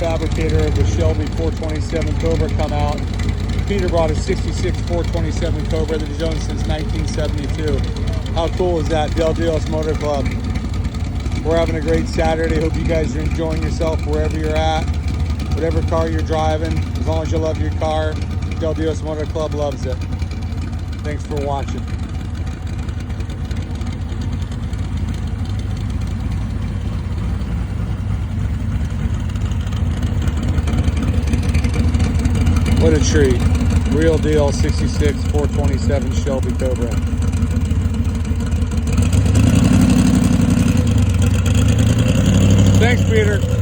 fabricator of the Shelby 427 Cobra come out. Peter brought a 66 427 Cobra that he's owned since 1972. How cool is that? Del Dios Motor Club. We're having a great Saturday. Hope you guys are enjoying yourself wherever you're at. Whatever car you're driving, as long as you love your car, Del Dios Motor Club loves it. Thanks for watching. What a treat. Real deal 66 427 Shelby Cobra. Thanks, Peter.